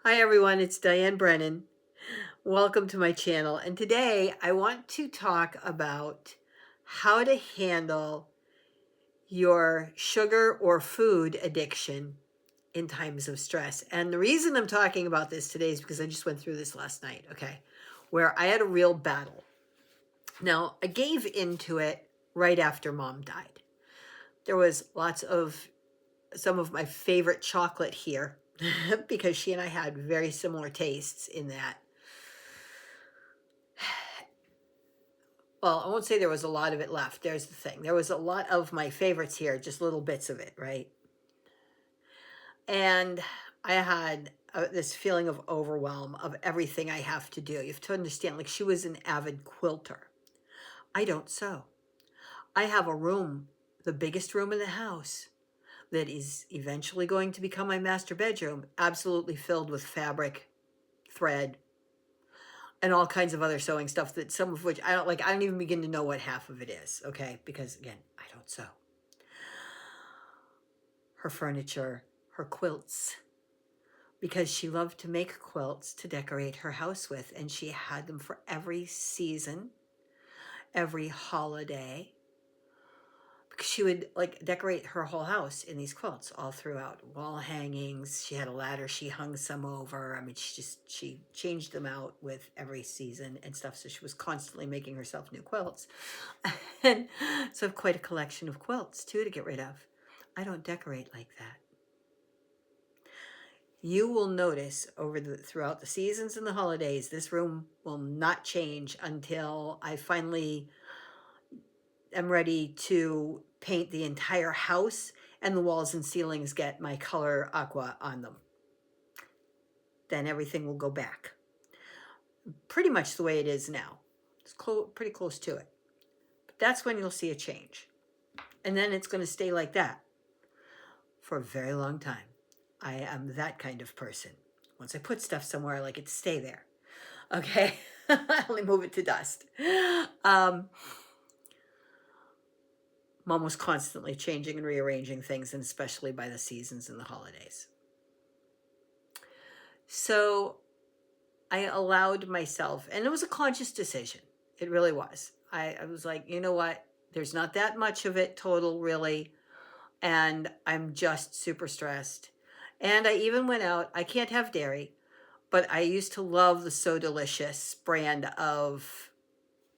Hi everyone, it's Diane Brennan. Welcome to my channel. And today I want to talk about how to handle your sugar or food addiction in times of stress. And the reason I'm talking about this today is because I just went through this last night, okay, where I had a real battle. Now, I gave into it right after Mom died. There was some of my favorite chocolate here because she and I had very similar tastes in that. Well, I won't say there was a lot of it left. There's the thing. There was a lot of my favorites here, just little bits of it, right? And I had this feeling of overwhelm of everything I have to do. You have to understand, like, she was an avid quilter. I don't sew. I have a room, the biggest room in the house, that is eventually going to become my master bedroom, absolutely filled with fabric, thread, and all kinds of other sewing stuff that some of which I don't like. I don't even begin to know what half of it is, okay? Because again, I don't sew. Her furniture, her quilts, because she loved to make quilts to decorate her house with, and she had them for every season, every holiday, because she would like decorate her whole house in these quilts all throughout. Wall hangings, she had a ladder, she hung some over. I mean, she changed them out with every season and stuff, so she was constantly making herself new quilts. And so I have quite a collection of quilts too to get rid of. I don't decorate like that. You will notice throughout the seasons and the holidays, this room will not change until I finally am ready to paint the entire house and the walls and ceilings get my color aqua on them. Then everything will go back. Pretty much the way it is now. It's pretty close to it. But that's when you'll see a change. And then it's going to stay like that for a very long time. I am that kind of person. Once I put stuff somewhere, I like it to stay there. Okay? I only move it to dust. Mom was constantly changing and rearranging things, and especially by the seasons and the holidays. So I allowed myself, and it was a conscious decision. It really was. I was like, you know what? There's not that much of it total, really. And I'm just super stressed. And I even went out. I can't have dairy, but I used to love the So Delicious brand of,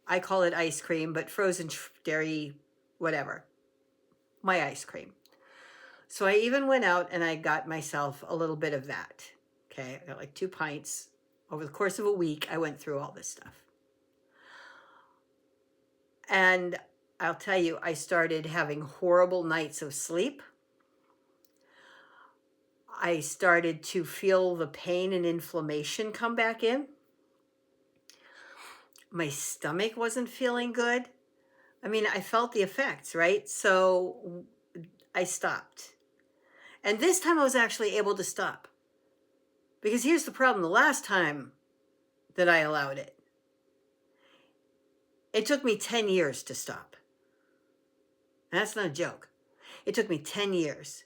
I call it ice cream, but frozen dairy, whatever, my ice cream. So I even went out and I got myself a little bit of that. Okay, I got like 2 pints. Over the course of a week, I went through all this stuff. And I'll tell you, I started having horrible nights of sleep. I started to feel the pain and inflammation come back in. My stomach wasn't feeling good. I mean, I felt the effects, right? So I stopped. And this time I was actually able to stop. Because here's the problem. The last time that I allowed it, it took me 10 years to stop. And that's not a joke. It took me 10 years.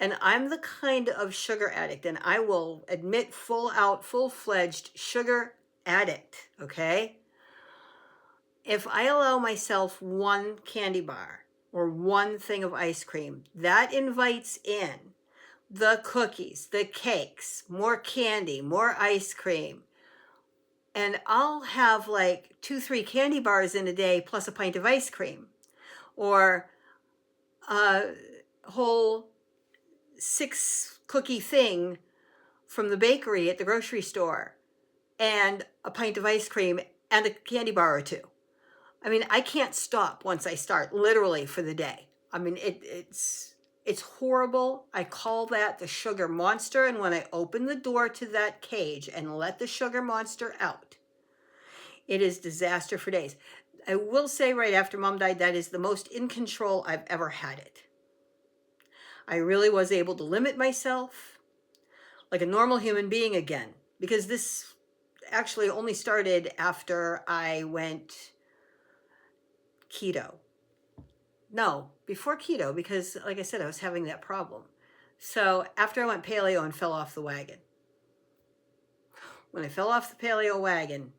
And I'm the kind of sugar addict, and I will admit full-fledged sugar addict, okay? If I allow myself one candy bar or one thing of ice cream, that invites in the cookies, the cakes, more candy, more ice cream. And I'll have like 2-3 candy bars in a day plus a pint of ice cream, or a whole 6 cookie thing from the bakery at the grocery store, and a pint of ice cream and a candy bar or 2. I mean, I can't stop once I start, literally, for the day. I mean, it's horrible. I call that the sugar monster. And when I open the door to that cage and let the sugar monster out, it is disaster for days. I will say right after Mom died, that is the most in control I've ever had it. I really was able to limit myself like a normal human being again, because this actually only started after I went keto. No, before keto, because like I said, I was having that problem. So after I went paleo and fell off the wagon. When I fell off the paleo wagon,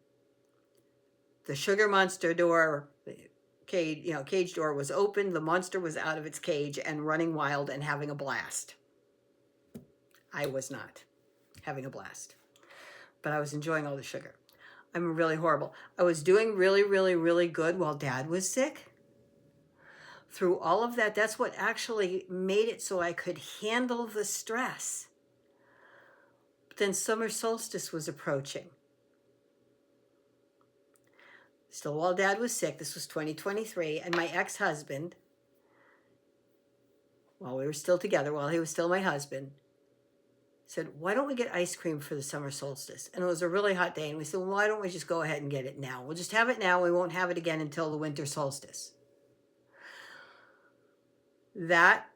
the sugar monster door, the cage door was open. The monster was out of its cage and running wild and having a blast. I was not having a blast, but I was enjoying all the sugar. I'm really horrible. I was doing really, really, really good while Dad was sick. Through all of that, that's what actually made it so I could handle the stress. But then summer solstice was approaching. Still, while Dad was sick, this was 2023, and my ex-husband, while we were still together, while he was still my husband, said, why don't we get ice cream for the summer solstice? And it was a really hot day, and we said, well, why don't we just go ahead and get it now? We'll just have it now. We won't have it again until the winter solstice. That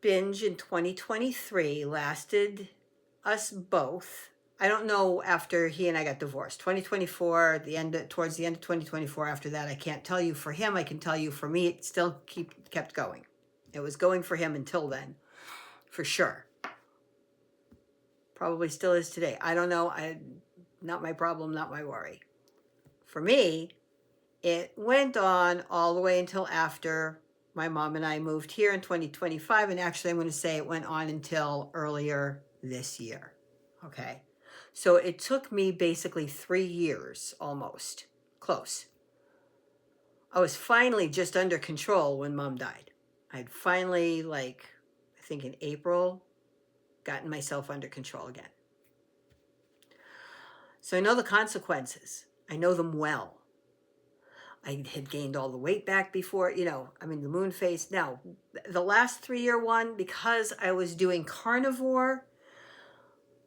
binge in 2023 lasted us both. I don't know after he and I got divorced. 2024, towards the end of 2024, after that, I can't tell you for him. I can tell you for me, it still kept going. It was going for him until then, for sure. Probably still is today. I don't know. Not my problem, not my worry. For me, it went on all the way until after my mom and I moved here in 2025. And actually, I'm going to say it went on until earlier this year. Okay. So it took me basically 3 years almost. Close. I was finally just under control when Mom died. I'd finally, I think in April, gotten myself under control again. So I know the consequences. I know them well. I had gained all the weight back before, the moon phase. Now, the last 3-year one, because I was doing carnivore,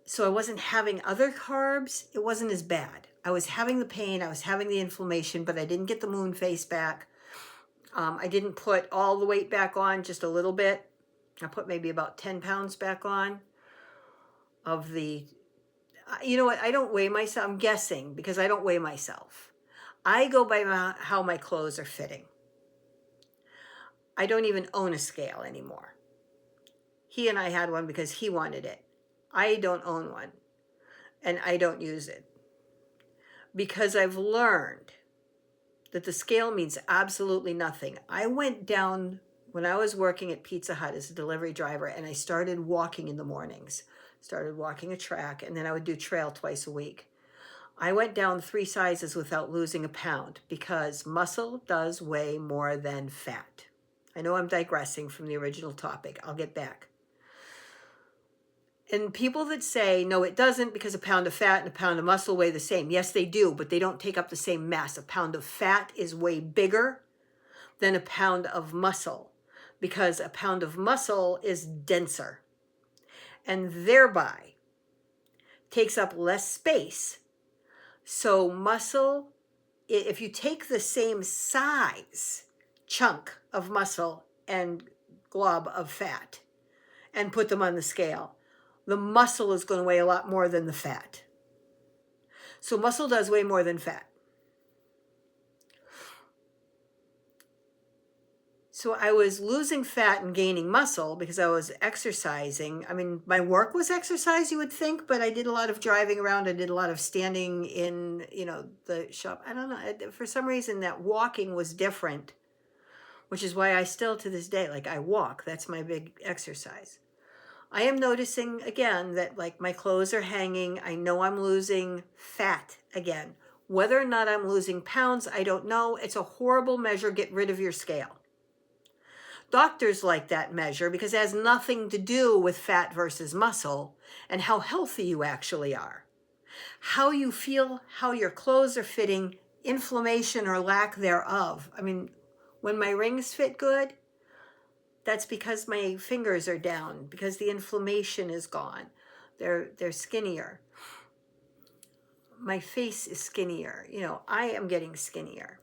so I wasn't having other carbs, it wasn't as bad. I was having the pain, I was having the inflammation, but I didn't get the moon face back. I didn't put all the weight back on, just a little bit. I put maybe about 10 pounds back on of the, you know what, I don't weigh myself. I'm guessing because I don't weigh myself. I go by how my clothes are fitting. I don't even own a scale anymore. He and I had one because he wanted it. I don't own one, and I don't use it because I've learned that the scale means absolutely nothing. I went down when I was working at Pizza Hut as a delivery driver, and I started walking in the mornings, started walking a track, and then I would do trail twice a week. I went down 3 sizes without losing a pound because muscle does weigh more than fat. I know I'm digressing from the original topic. I'll get back. And people that say, no, it doesn't because a pound of fat and a pound of muscle weigh the same. Yes, they do, but they don't take up the same mass. A pound of fat is way bigger than a pound of muscle because a pound of muscle is denser and thereby takes up less space. So muscle, if you take the same size chunk of muscle and glob of fat and put them on the scale, the muscle is going to weigh a lot more than the fat. So muscle does weigh more than fat. So I was losing fat and gaining muscle because I was exercising. My work was exercise, you would think, but I did a lot of driving around. I did a lot of standing in, the shop. I don't know. For some reason, that walking was different, which is why I still to this day, I walk. That's my big exercise. I am noticing again that my clothes are hanging. I know I'm losing fat again. Whether or not I'm losing pounds, I don't know. It's a horrible measure. Get rid of your scale. Doctors like that measure because it has nothing to do with fat versus muscle and how healthy you actually are. How you feel, how your clothes are fitting, inflammation or lack thereof. When my rings fit good, that's because my fingers are down, because the inflammation is gone. They're skinnier. My face is skinnier. I am getting skinnier.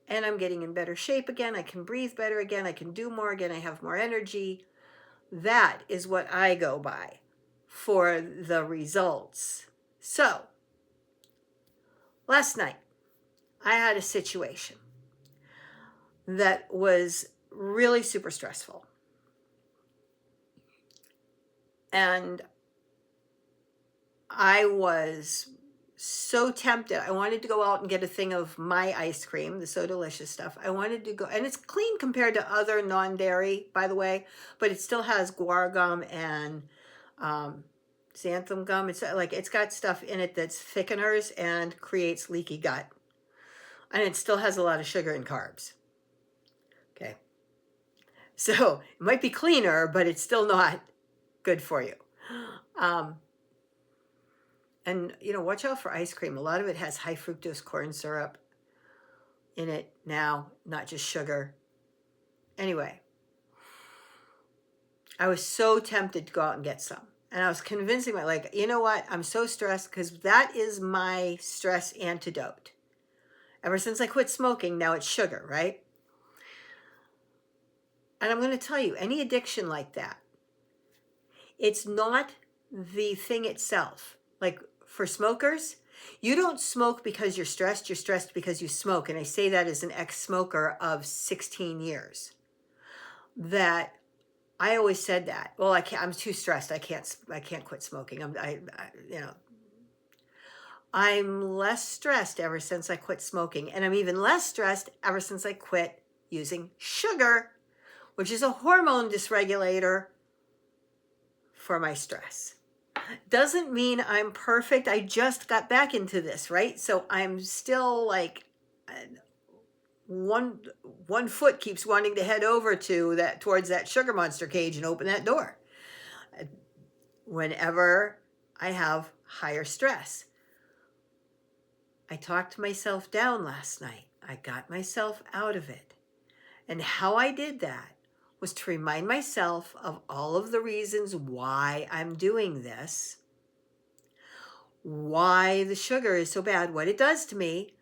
And I'm getting in better shape again. I can breathe better again. I can do more again. I have more energy. That is what I go by for the results. So, last night, I had a situation that was really super stressful. And I was so tempted. I wanted to go out and get a thing of my ice cream, the So Delicious stuff. I wanted to go, and it's clean compared to other non-dairy, by the way, but it still has guar gum and xanthan gum. It's like, it's got stuff in it that's thickeners and creates leaky gut. And it still has a lot of sugar and carbs. Okay. So it might be cleaner, but it's still not good for you. And, you know, watch out for ice cream. A lot of it has high fructose corn syrup in it now, not just sugar. Anyway, I was so tempted to go out and get some. And I was convincing my, like, you know what? I'm so stressed because that is my stress antidote. Ever since I quit smoking, now it's sugar, right? And I'm going to tell you, any addiction like that, it's not the thing itself. Like for smokers, you don't smoke because you're stressed because you smoke. And I say that as an ex-smoker of 16 years. That I always said that. Well, I'm too stressed. I can't quit smoking. I'm less stressed ever since I quit smoking. And I'm even less stressed ever since I quit using sugar, which is a hormone dysregulator for my stress. Doesn't mean I'm perfect. I just got back into this, right? So I'm still like one foot keeps wanting to head over to that, towards that sugar monster cage and open that door whenever I have higher stress. I talked myself down last night. I got myself out of it. And how I did that was to remind myself of all of the reasons why I'm doing this, why the sugar is so bad, what it does to me.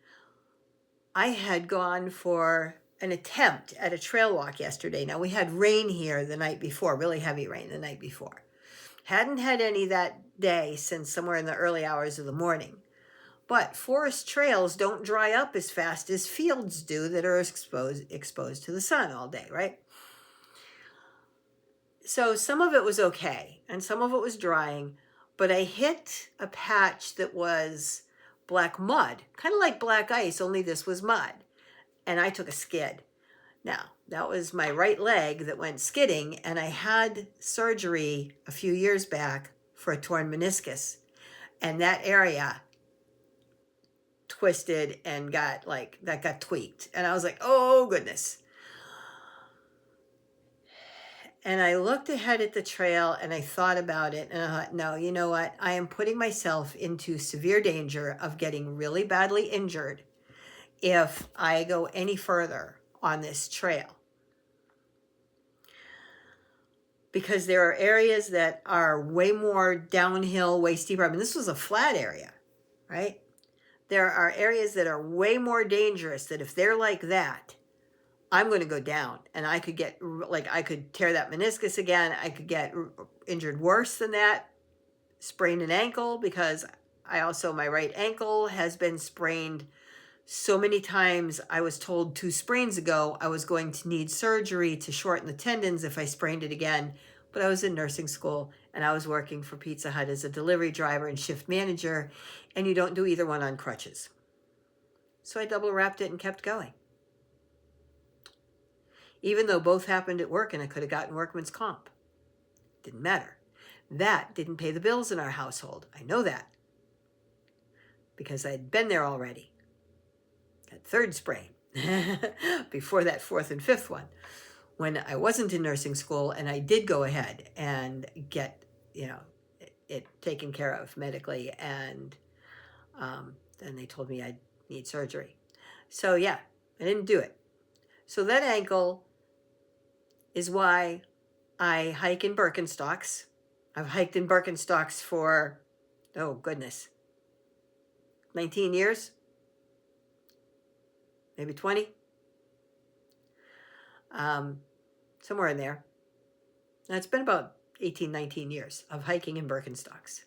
I had gone for an attempt at a trail walk yesterday. Now, we had rain here the night before, really heavy rain the night before. Hadn't had any that day since somewhere in the early hours of the morning. But forest trails don't dry up as fast as fields do that are exposed to the sun all day, right? So some of it was okay, and some of it was drying, but I hit a patch that was black mud, kind of like black ice, only this was mud, and I took a skid. Now, that was my right leg that went skidding, and I had surgery a few years back for a torn meniscus, and that area twisted and got tweaked. And I was like, oh goodness. And I looked ahead at the trail and I thought about it and I thought, no, you know what? I am putting myself into severe danger of getting really badly injured if I go any further on this trail. Because there are areas that are way more downhill, way steeper. I mean, this was a flat area, right? There are areas that are way more dangerous that if they're like that, I'm going to go down and I could get, I could tear that meniscus again. I could get injured worse than that, sprain an ankle, because my right ankle has been sprained so many times. I was told 2 sprains ago I was going to need surgery to shorten the tendons if I sprained it again. But I was in nursing school and I was working for Pizza Hut as a delivery driver and shift manager, and you don't do either one on crutches. So I double wrapped it and kept going. Even though both happened at work and I could have gotten workman's comp. Didn't matter. That didn't pay the bills in our household. I know that. Because I'd been there already. That 3rd sprain. Before that 4th and 5th one. When I wasn't in nursing school and I did go ahead and get, it taken care of medically. And then they told me I'd need surgery. So yeah, I didn't do it. So that ankle is why I hike in Birkenstocks. I've hiked in Birkenstocks for, 19 years, maybe 20, somewhere in there. And it's been about 18, 19 years of hiking in Birkenstocks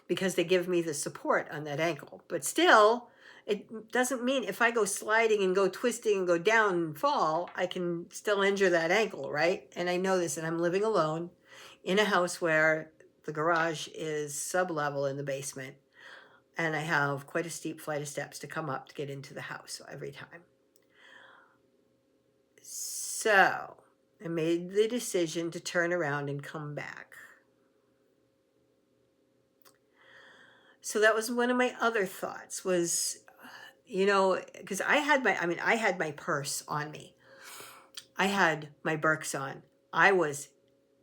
because they give me the support on that ankle. But still, it doesn't mean if I go sliding and go twisting and go down and fall, I can still injure that ankle, right? And I know this, and I'm living alone in a house where the garage is sub-level in the basement. And I have quite a steep flight of steps to come up to get into the house every time. So I made the decision to turn around and come back. So that was one of my other thoughts was, because I had my purse on me. I had my Birks on. I was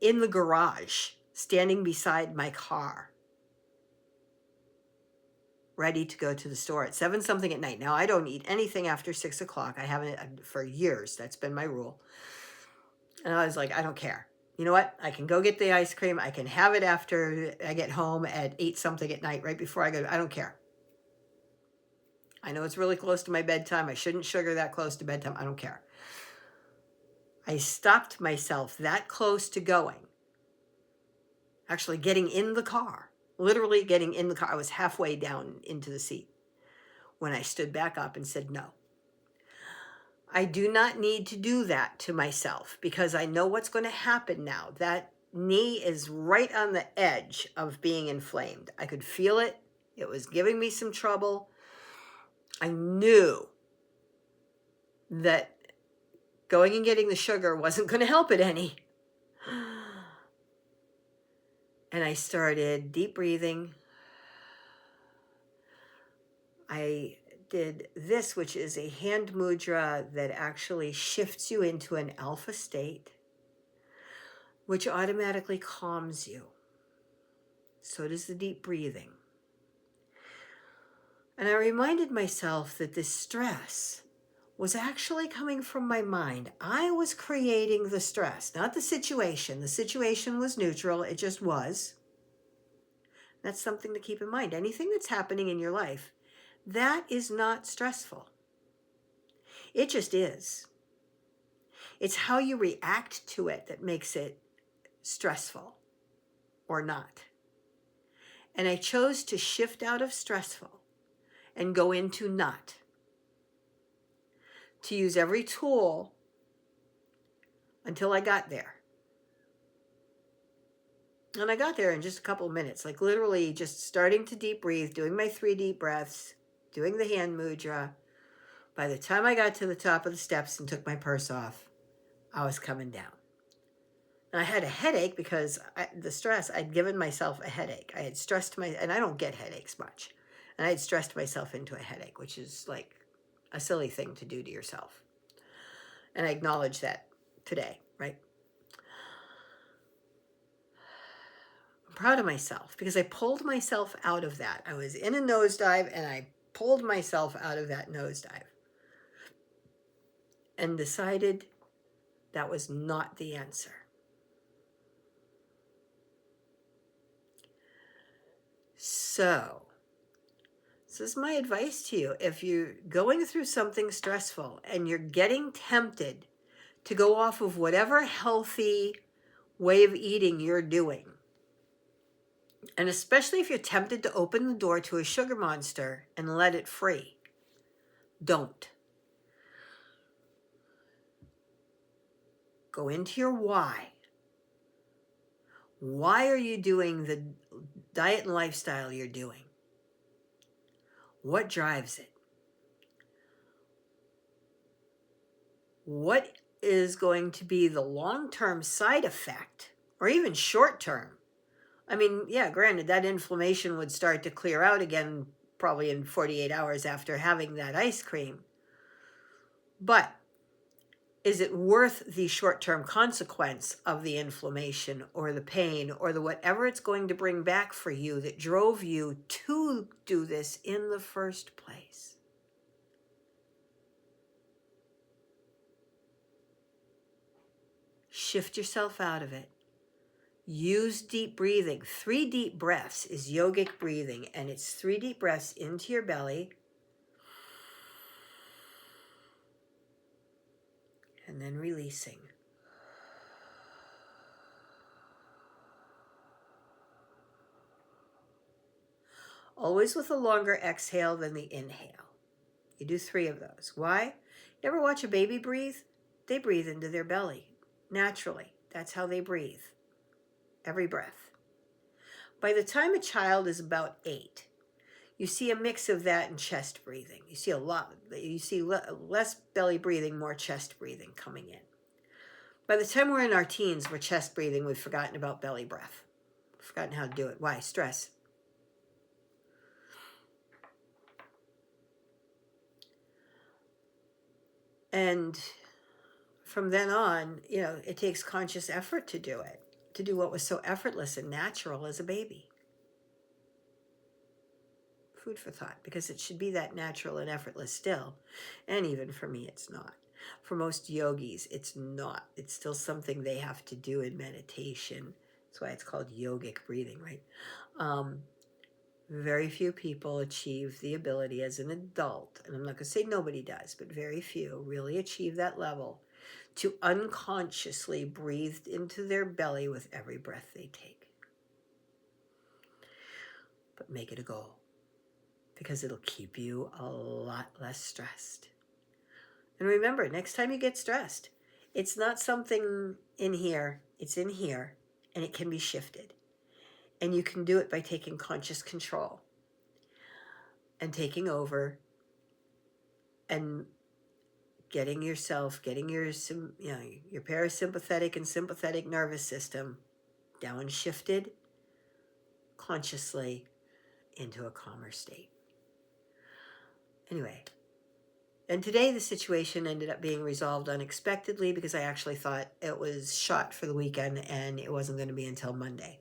in the garage, standing beside my car, ready to go to the store at 7 something at night. Now, I don't eat anything after 6 o'clock. I haven't for years. That's been my rule. And I was like, I don't care. You know what? I can go get the ice cream. I can have it after I get home at 8 something at night, right before I go. I don't care. I know it's really close to my bedtime. I shouldn't sugar that close to bedtime. I don't care. I stopped myself that close to going, actually getting in the car, literally getting in the car. I was halfway down into the seat when I stood back up and said, no. I do not need to do that to myself because I know what's going to happen now. That knee is right on the edge of being inflamed. I could feel it. It was giving me some trouble. I knew that going and getting the sugar wasn't going to help it any. And I started deep breathing. I did this, which is a hand mudra that actually shifts you into an alpha state, which automatically calms you. So does the deep breathing. And I reminded myself that this stress was actually coming from my mind. I was creating the stress, not the situation. The situation was neutral. It just was. That's something to keep in mind. Anything that's happening in your life, that is not stressful. It just is. It's how you react to it that makes it stressful or not. And I chose to shift out of stressful and go into not. To use every tool until I got there. And I got there in just a couple of minutes, like literally just starting to deep breathe, doing my 3 deep breaths, doing the hand mudra. By the time I got to the top of the steps and took my purse off, I was coming down. And I had a headache because the stress, I'd given myself a headache. I had stressed and I don't get headaches much. And I had stressed myself into a headache, which is like a silly thing to do to yourself. And I acknowledge that today, right? I'm proud of myself because I pulled myself out of that. I was in a nosedive and I pulled myself out of that nosedive and decided that was not the answer. So, this is my advice to you. If you're going through something stressful and you're getting tempted to go off of whatever healthy way of eating you're doing, and especially if you're tempted to open the door to a sugar monster and let it free, don't. Go into your why. Why are you doing the diet and lifestyle you're doing? What drives it? What is going to be the long-term side effect, or even short-term? I mean, yeah, granted, that inflammation would start to clear out again probably in 48 hours after having that ice cream. But is it worth the short-term consequence of the inflammation or the pain or the whatever it's going to bring back for you that drove you to do this in the first place? Shift yourself out of it. Use deep breathing. 3 deep breaths is yogic breathing, and it's 3 deep breaths into your belly and then releasing. Always with a longer exhale than the inhale. You do 3 of those. Why? You ever watch a baby breathe? They breathe into their belly naturally. That's how they breathe. Every breath. By the time a child is about 8, You see a mix of that and chest breathing. You see less belly breathing, more chest breathing coming in. By the time we're in our teens, we're chest breathing. We've forgotten about belly breath. We've forgotten how to do it. Why? Stress. And from then on, it takes conscious effort to do it, to do what was so effortless and natural as a baby. Food for thought, because it should be that natural and effortless still. And even for me, it's not. For most yogis, it's not. It's still something they have to do in meditation. That's why it's called yogic breathing, right? Very few people achieve the ability as an adult, and I'm not going to say nobody does, but very few really achieve that level to unconsciously breathe into their belly with every breath they take. But make it a goal, because it'll keep you a lot less stressed. And remember, next time you get stressed, it's not something in here, it's in here, and it can be shifted. And you can do it by taking conscious control and taking over and getting your parasympathetic and sympathetic nervous system downshifted consciously into a calmer state. Anyway, and today the situation ended up being resolved unexpectedly, because I actually thought it was shot for the weekend and it wasn't going to be until Monday.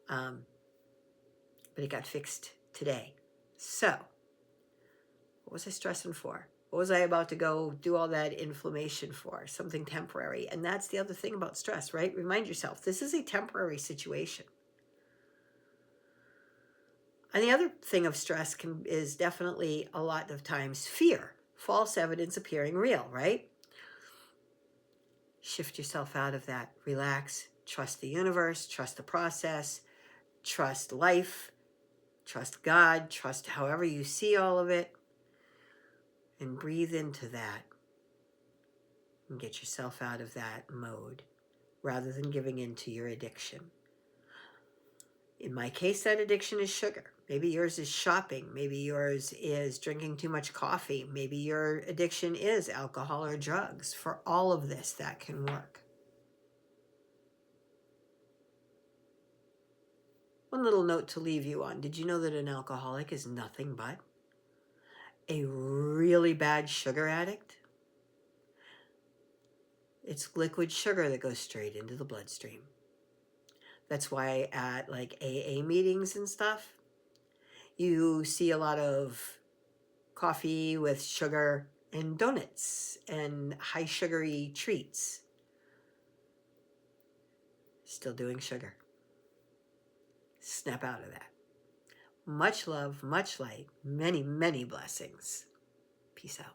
But it got fixed today. So, what was I stressing for? What was I about to go do all that inflammation for? Something temporary. And that's the other thing about stress, right? Remind yourself, this is a temporary situation. And the other thing of stress is definitely a lot of times fear. False evidence appearing real, right? Shift yourself out of that. Relax. Trust the universe. Trust the process. Trust life. Trust God. Trust however you see all of it. And breathe into that. And get yourself out of that mode, rather than giving in to your addiction. In my case, that addiction is sugar. Maybe yours is shopping. Maybe yours is drinking too much coffee. Maybe your addiction is alcohol or drugs. For all of this, that can work. One little note to leave you on. Did you know that an alcoholic is nothing but a really bad sugar addict? It's liquid sugar that goes straight into the bloodstream. That's why at like AA meetings and stuff, you see a lot of coffee with sugar and donuts and high sugary treats. Still doing sugar. Snap out of that. Much love, much light, many, many blessings. Peace out.